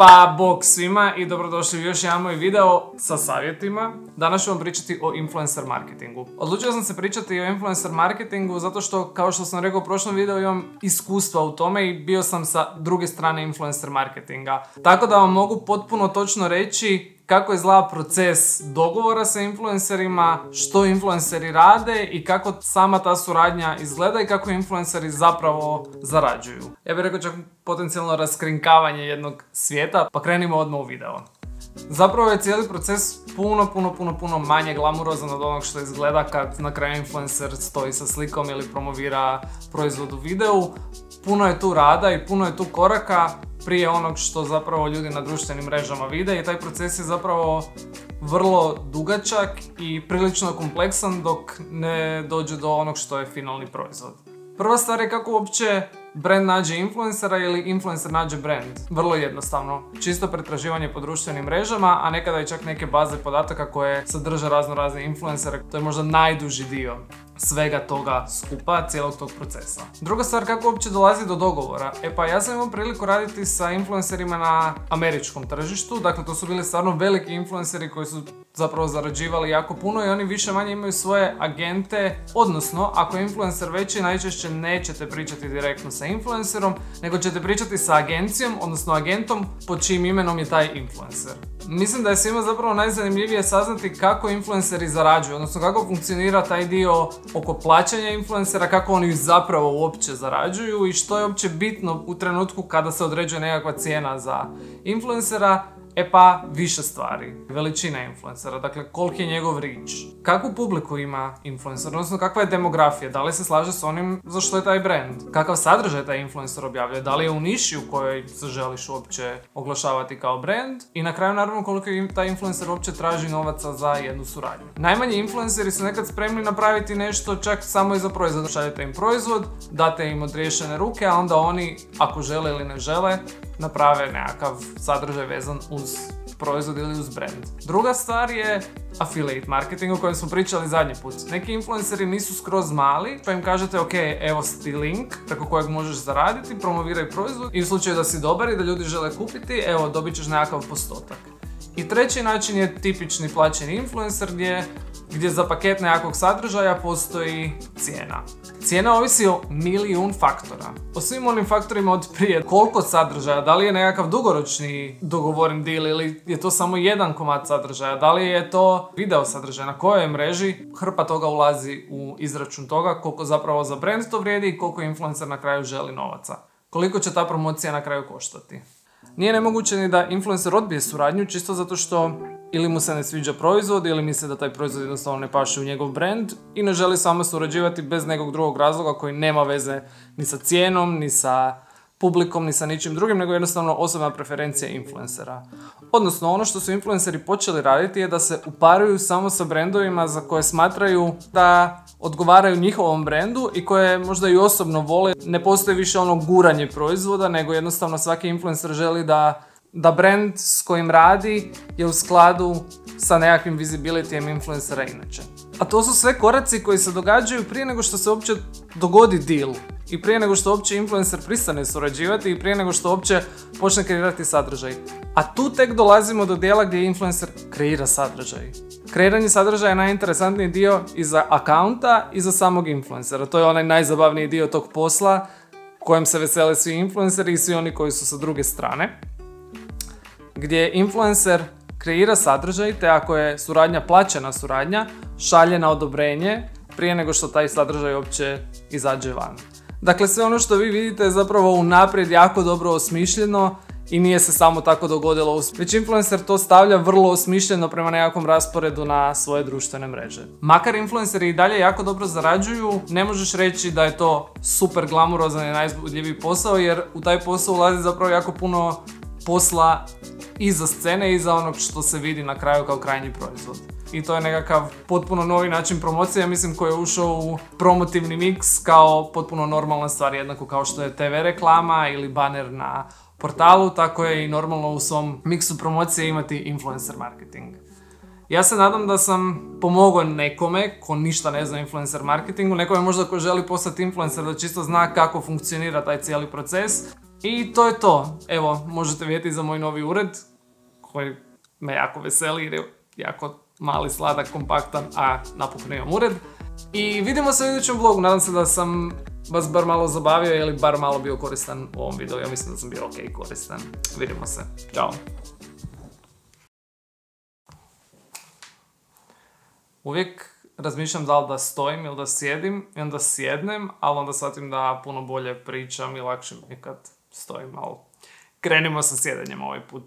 Pa bok svima i dobrodošli u još jedan moj video sa savjetima. Danas ću vam pričati o influencer marketingu. Odlučio sam se pričati o influencer marketingu zato što, kao što sam rekao u prošlom videu, imam iskustva u tome i bio sam sa druge strane influencer marketinga. Tako da vam mogu potpuno točno reći kako izgleda proces dogovora sa influencerima, što influenceri rade i kako sama ta suradnja izgleda i kako influenceri zapravo zarađuju. Ja bih rekao čak potencijalno raskrinkavanje jednog svijeta, pa krenimo odmah u video. Zapravo je cijeli proces puno manje glamurozan od onog što izgleda kad na kraju influencer stoji sa slikom ili promovira proizvod u videu. Puno je tu rada i puno je tu koraka prije onog što zapravo ljudi na društvenim mrežama vide i taj proces je zapravo vrlo dugačak i prilično kompleksan dok ne dođe do onog što je finalni proizvod. Prva stvar je kako uopće brand nađe influencera ili influencer nađe brand. Vrlo jednostavno. Čisto pretraživanje po društvenim mrežama, a nekada i čak neke baze podataka koje sadrže razne influencere. To je možda najduži dio svega toga skupa, cijelog tog procesa. Druga stvar, kako uopće dolazi do dogovora. Pa ja sam imao priliku raditi sa influencerima na američkom tržištu. Dakle, to su bili stvarno veliki influenceri koji su zapravo zarađivali jako puno i oni više manje imaju svoje agente. Odnosno, ako je influencer veći, najčešće nećete pričati direktno sa influencerom, nego ćete pričati sa agencijom, odnosno agentom pod čijim imenom je taj influencer. Mislim da je svima zapravo najzanimljivije saznati kako influenceri zarađuju, odnosno kako funkcionira taj dio oko plaćanja influencera, kako oni zapravo uopće zarađuju i što je uopće bitno u trenutku kada se određuje nekakva cijena za influencera. Pa više stvari. Veličina influencera, dakle koliki je njegov reach. Kakvu publiku ima influencer, odnosno kakva je demografija, da li se slaže s onim za što je taj brand. Kakav sadržaj taj influencer objavljuje, da li je u niši u kojoj se želiš uopće oglašavati kao brand. I na kraju naravno koliko taj influencer uopće traži novaca za jednu suradnju. Najmanji influenceri su nekad spremni napraviti nešto čak samo iza proizvoda. Šaljete im proizvod, date im odriješene ruke, a onda oni, ako žele ili ne žele, naprave nekakav sadržaj vezan uz proizvod ili uz brand. Druga stvar je affiliate marketing o kojem smo pričali zadnji put. Neki influenceri nisu skroz mali, pa im kažete ok, evo ti link preko kojeg možeš zaraditi, promoviraj proizvod i u slučaju da si dobar i da ljudi žele kupiti, evo dobit ćeš nekakav postotak. I treći način je tipični plaćeni influencer gdje za paket nekakvog sadržaja postoji cijena. Cijena ovisi o milijun faktora. O svim onim faktorima od prije. Koliko sadržaja, da li je nekakav dugoročni dogovoren deal ili je to samo jedan komad sadržaja, da li je to video sadržaj, na kojoj mreži, hrpa toga ulazi u izračun toga koliko zapravo za brand to vrijedi i koliko influencer na kraju želi novaca. Koliko će ta promocija na kraju koštati. Nije nemoguće ni da influencer odbije suradnju čisto zato što ili mu se ne sviđa proizvod ili misli da taj proizvod jednostavno ne paše u njegov brand i ne želi samo surađivati bez nekog drugog razloga koji nema veze ni sa cijenom, ni sa publikom, ni sa ničim drugim, nego jednostavno osobna preferencija influencera. Odnosno, ono što su influenceri počeli raditi je da se uparuju samo sa brandovima za koje smatraju da odgovaraju njihovom brandu i koje možda i osobno vole. Ne postoji više ono guranje proizvoda, nego jednostavno svaki influencer želi da brand s kojim radi je u skladu sa nekakvim visibilityjem influencera inače. A to su sve koraci koji se događaju prije nego što se uopće dogodi deal. I prije nego što uopće influencer pristane surađivati i prije nego što uopće počne kreirati sadržaj. A tu tek dolazimo do dijela gdje influencer kreira sadržaj. Kreiranje sadržaja je najinteresantniji dio i za akaunta i za samog influencera. To je onaj najzabavniji dio tog posla kojem se vesele svi influenceri i svi oni koji su sa druge strane. Gdje influencer kreira sadržaj, te ako je suradnja plaćena suradnja, šalje na odobrenje prije nego što taj sadržaj uopće izađe van. Dakle, sve ono što vi vidite je zapravo unaprijed jako dobro osmišljeno i nije se samo tako dogodilo. Već influencer to stavlja vrlo osmišljeno prema nekakvom rasporedu na svoje društvene mreže. Makar influenceri i dalje jako dobro zarađuju, ne možeš reći da je to super glamurozan i najzbudljiviji posao, jer u taj posao ulazi zapravo jako puno posla iza scene i iza onog što se vidi na kraju kao krajnji proizvod. I to je nekakav potpuno novi način promocije, mislim, koji je ušao u promotivni miks kao potpuno normalna stvar, jednako kao što je TV reklama ili baner na portalu, tako je i normalno u svom miksu promocije imati influencer marketing. Ja se nadam da sam pomogao nekome ko ništa ne zna o influencer marketingu, nekome možda ko želi postati influencer da čisto zna kako funkcionira taj cijeli proces. I to je to. Evo, možete vidjeti za moj novi ured, koji me jako veseli jer je jako mali, sladak, kompaktan, a napokon imam ured. I vidimo se u idućem vlogu, nadam se da sam vas bar malo zabavio ili bar malo bio koristan u ovom videu. Ja mislim da sam bio ok koristan. Vidimo se. Ćao. Uvijek razmišljam da li da stojim ili da sjedim i onda sjednem, ali onda shvatim da puno bolje pričam i lakše mi je kad stojim, ali krenimo sa sjedenjem ovaj put.